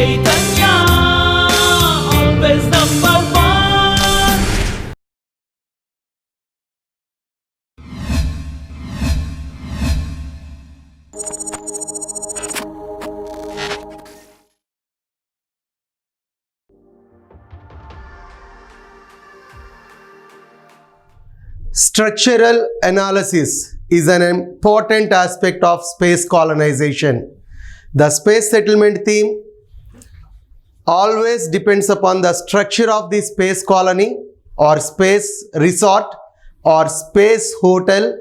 Chaitanya, always number one. Structural analysis is an important aspect of space colonization. The space settlement theme always depends upon the structure of the space colony or space resort or space hotel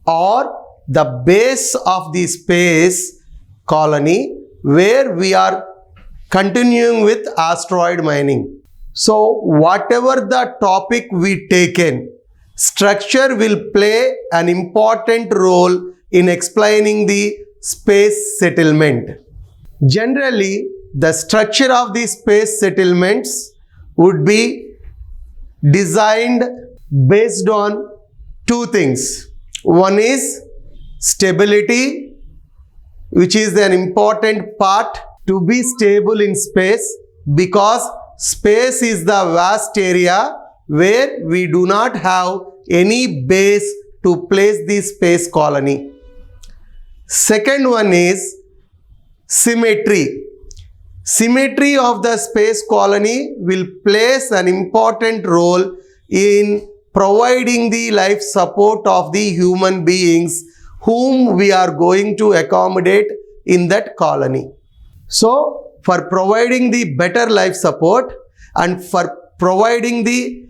or the base of the space colony where we are continuing with asteroid mining. So whatever the topic we taken, structure will play an important role in explaining the space settlement. Generally, the structure of the space settlements would be designed based on two things. One is stability, which is an important part to be stable in space, because space is the vast area where we do not have any base to place the space colony. Second one is symmetry. Symmetry of the space colony will place an important role in providing the life support of the human beings whom we are going to accommodate in that colony. So, for providing the better life support and for providing the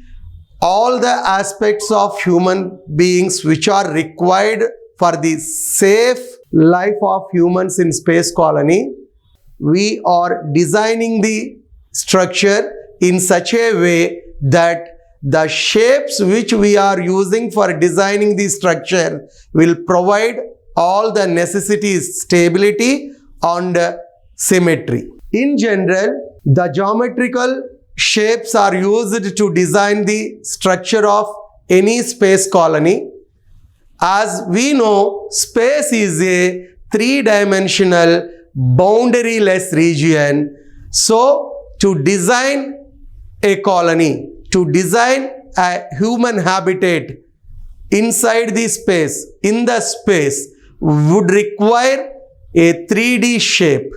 all the aspects of human beings which are required for the safe life of humans in space colony, we are designing the structure in such a way that the shapes which we are using for designing the structure will provide all the necessities, stability and symmetry. In general, the geometrical shapes are used to design the structure of any space colony. As we know, space is a three-dimensional boundaryless region. So, to design a colony, to design a human habitat inside the space, in the space, would require a 3D shape.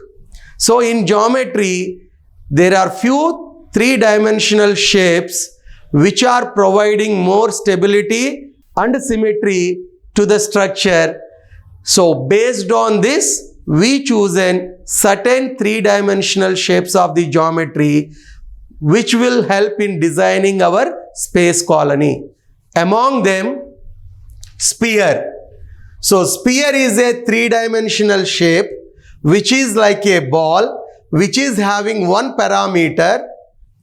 So, in geometry, there are few three-dimensional shapes which are providing more stability and symmetry to the structure. So based on this, we chosen certain three-dimensional shapes of the geometry which will help in designing our space colony. Among them, sphere. So sphere is a three-dimensional shape which is like a ball which is having one parameter,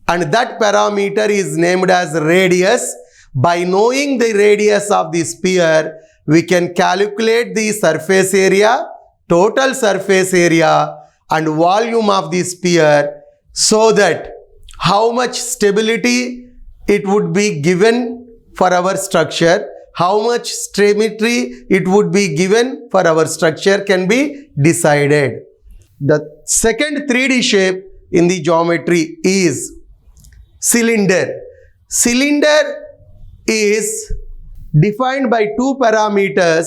and that parameter is named as radius. By knowing the radius of the sphere, we can calculate the surface area, total surface area and volume of the sphere, so that how much stability it would be given for our structure, how much symmetry it would be given for our structure can be decided. The second 3D shape in the geometry is cylinder. Cylinder is defined by two parameters.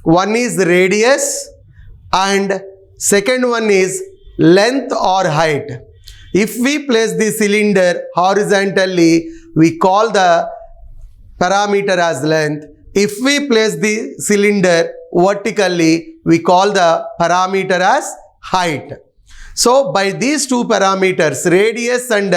One is radius and second one is length or height. If we place the cylinder horizontally, we call the parameter as length. If we place the cylinder vertically, we call the parameter as height. So by these two parameters, radius and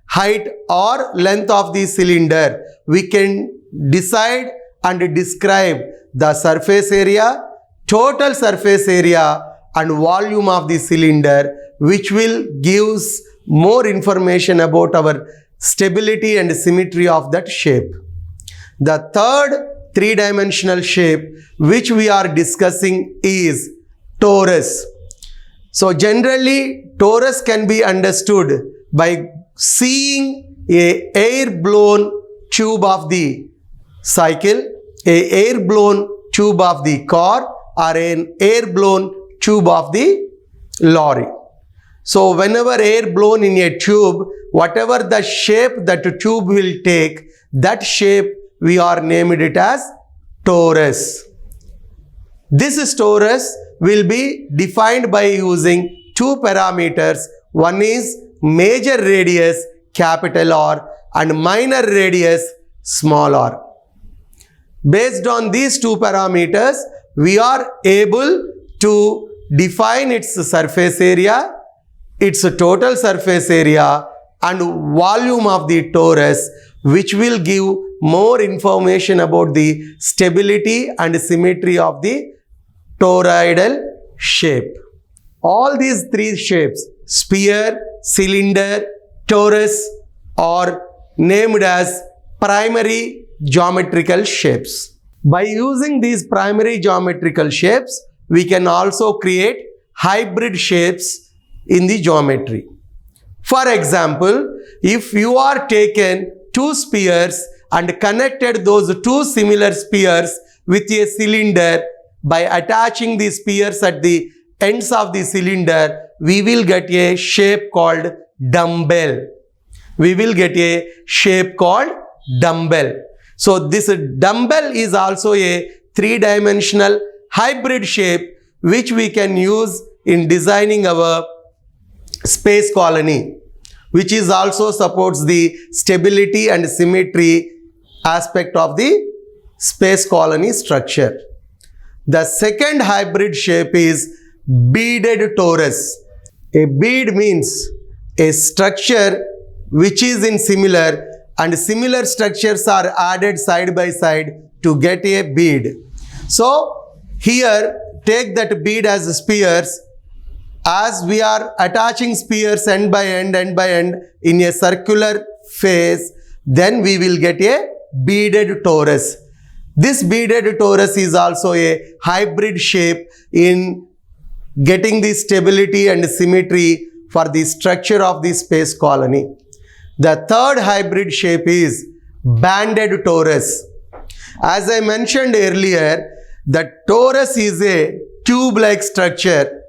height or length of the cylinder, we can decide and describe the surface area, total surface area and volume of the cylinder, which will gives more information about our stability and symmetry of that shape. The third three-dimensional shape which we are discussing is torus. So generally, torus can be understood by seeing a air-blown tube of the cycle, a air-blown tube of the car or an air-blown tube of the lorry. So whenever air blown in a tube, whatever the shape that tube will take, that shape we are named it as torus. This torus will be defined by using two parameters. One is major radius capital R and minor radius small r. Based on these two parameters, we are able to define its surface area, its total surface area and volume of the torus, which will give more information about the stability and symmetry of the toroidal shape. All these three shapes, sphere, cylinder, torus, are named as primary geometrical shapes. By using these primary geometrical shapes, we can also create hybrid shapes in the geometry. For example, if you are taken two spheres and connected those two similar spheres with a cylinder, by attaching the spheres at the ends of the cylinder, we will get a shape called dumbbell. We will get a shape called dumbbell. So this dumbbell is also a three-dimensional hybrid shape which we can use in designing our space colony, which is also supports the stability and symmetry aspect of the space colony structure. The second hybrid shape is beaded torus. A bead means a structure which is in similar, and similar structures are added side by side to get a bead. So here take that bead as spheres. As we are attaching spheres end by end in a circular phase, then we will get a beaded torus. This beaded torus is also a hybrid shape in getting the stability and symmetry for the structure of the space colony. The third hybrid shape is banded torus. As I mentioned earlier, the torus is a tube-like structure.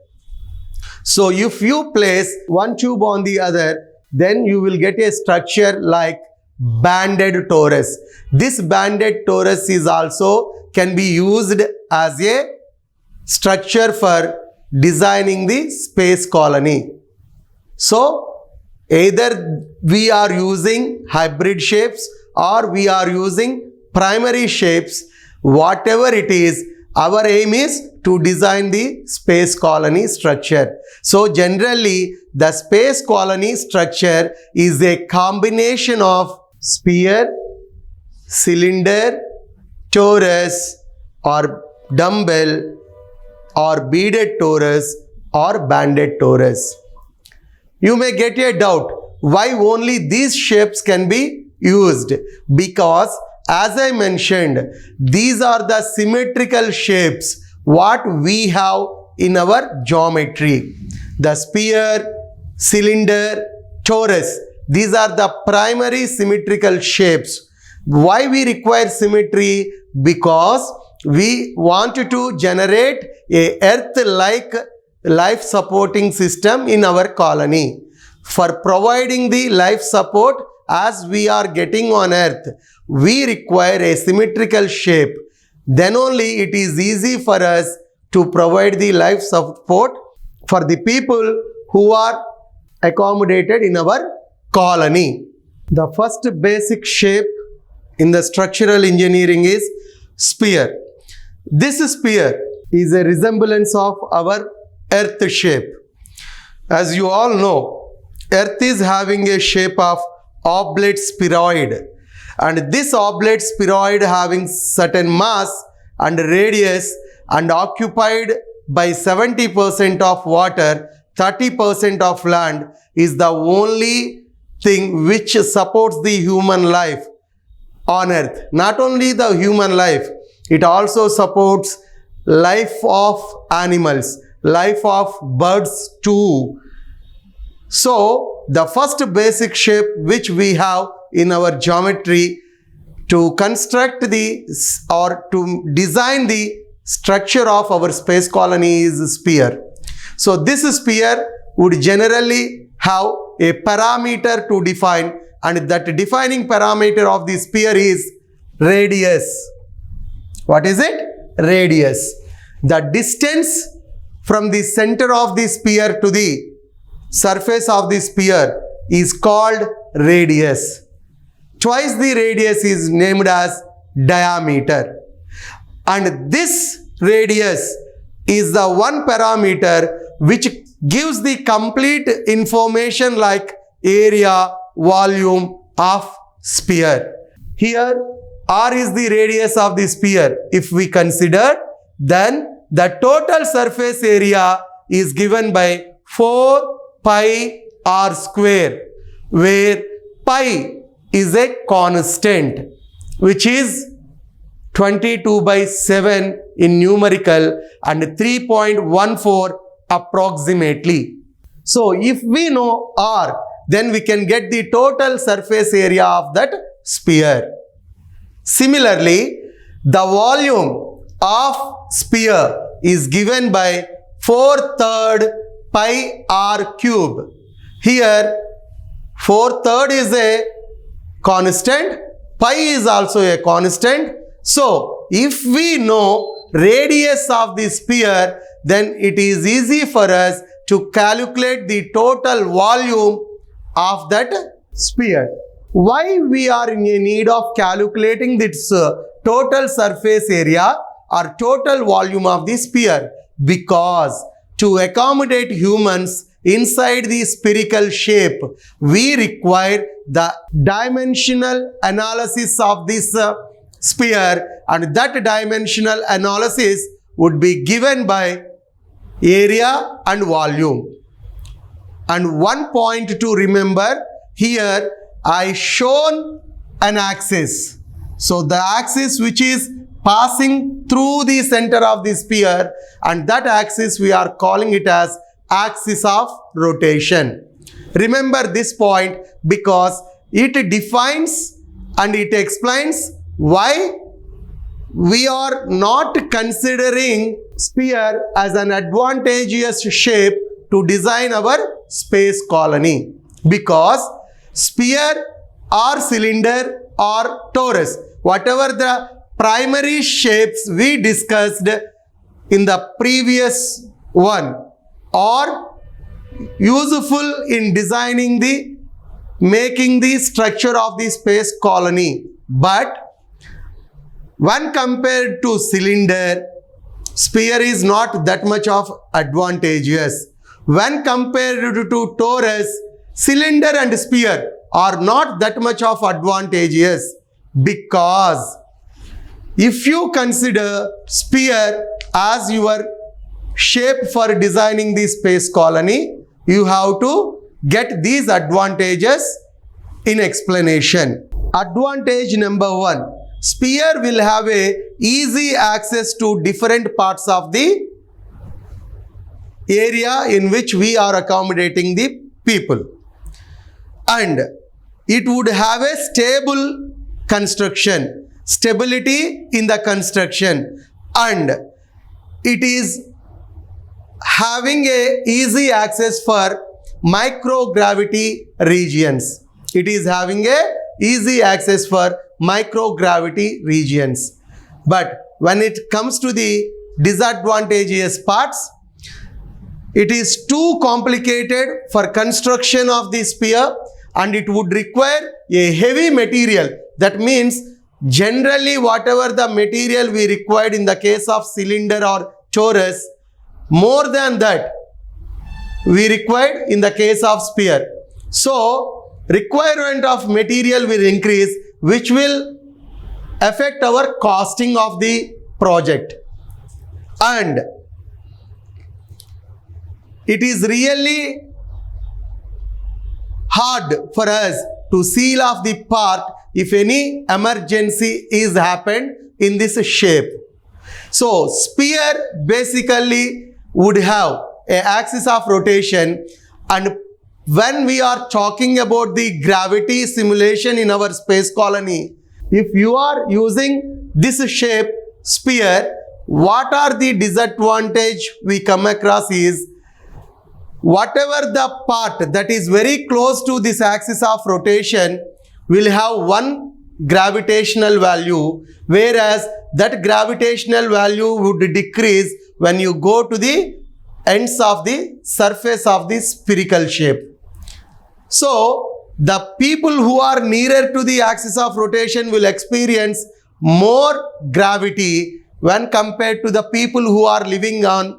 So if you place one tube on the other, then you will get a structure like banded torus. This banded torus is also can be used as a structure for designing the space colony. So either we are using hybrid shapes or we are using primary shapes. Whatever it is, our aim is to design the space colony structure. So generally, the space colony structure is a combination of sphere, cylinder, torus or dumbbell or beaded torus or banded torus. You may get a doubt, why only these shapes can be used? Because as I mentioned, these are the symmetrical shapes what we have in our geometry. The sphere, cylinder, torus, these are the primary symmetrical shapes. Why we require symmetry? Because we want to generate a earth-like life supporting system in our colony. For providing the life support as we are getting on earth, we require a symmetrical shape. Then only it is easy for us to provide the life support for the people who are accommodated in our colony. The first basic shape in the structural engineering is sphere. This sphere is a resemblance of our earth shape. As you all know, earth is having a shape of oblate spheroid, and this oblate spheroid having certain mass and radius and occupied by 70% of water, 30% of land, is the only thing which supports the human life on earth. Not only the human life, it also supports life of animals, life of birds too. So the first basic shape which we have in our geometry to construct the or to design the structure of our space colony is sphere. So this sphere would generally have a parameter to define, and that defining parameter of the sphere is radius. What is it? Radius. The distance from the center of the sphere to the surface of the sphere is called radius. Twice the radius is named as diameter. And this radius is the one parameter which gives the complete information like area, volume of sphere. Here r is the radius of the sphere. If we consider, then the total surface area is given by 4 pi r square, where pi is a constant which is 22/7 in numerical and 3.14 approximately. So if we know r, then we can get the total surface area of that sphere. Similarly, the volume of sphere is given by 4/3 pi r cube. Here 4/3 is a constant, pi is also a constant. So if we know radius of the sphere, then it is easy for us to calculate the total volume of that sphere. Why we are in a need of calculating this total surface area or total volume of the sphere? Because to accommodate humans inside the spherical shape, we require the dimensional analysis of this sphere, and that dimensional analysis would be given by area and volume. And one point to remember, here I shown an axis. So the axis which is passing through the center of the sphere, and that axis we are calling it as axis of rotation. Remember this point because it defines and it explains why we are not considering sphere as an advantageous shape to design our space colony. Because sphere or cylinder or torus, whatever the primary shapes we discussed in the previous one, are useful in making the structure of the space colony. But when compared to cylinder, sphere is not that much of advantageous. When compared to torus, cylinder and sphere are not that much of advantageous, because if you consider sphere as your shape for designing the space colony, you have to get these advantages in explanation. Advantage number 1, sphere will have a easy access to different parts of the area in which we are accommodating the people. And it would have a stable construction, stability in the construction, and it is having a easy access for microgravity regions. It is having a easy access for microgravity regions. But when it comes to the disadvantageous parts, it is too complicated for construction of the sphere, and it would require a heavy material. That means generally whatever the material we required in the case of cylinder or torus, more than that we required in the case of sphere. So requirement of material will increase, which will affect our costing of the project. And it is really hard for us to seal off the part if any emergency is happened in this shape. So sphere basically would have an axis of rotation, and when we are talking about the gravity simulation in our space colony, if you are using this shape sphere, what are the disadvantage we come across is whatever the part that is very close to this axis of rotation will have one gravitational value, whereas that gravitational value would decrease when you go to the ends of the surface of the spherical shape. So, the people who are nearer to the axis of rotation will experience more gravity when compared to the people who are living on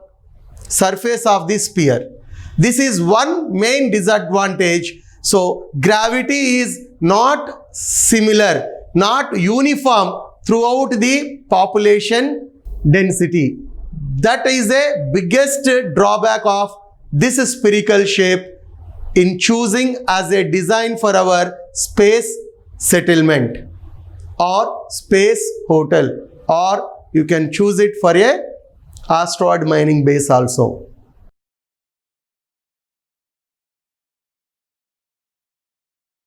surface of the sphere. This is one main disadvantage. So, gravity is not similar, not uniform throughout the population density. That is the biggest drawback of this spherical shape in choosing as a design for our space settlement or space hotel, or you can choose it for a asteroid mining base also.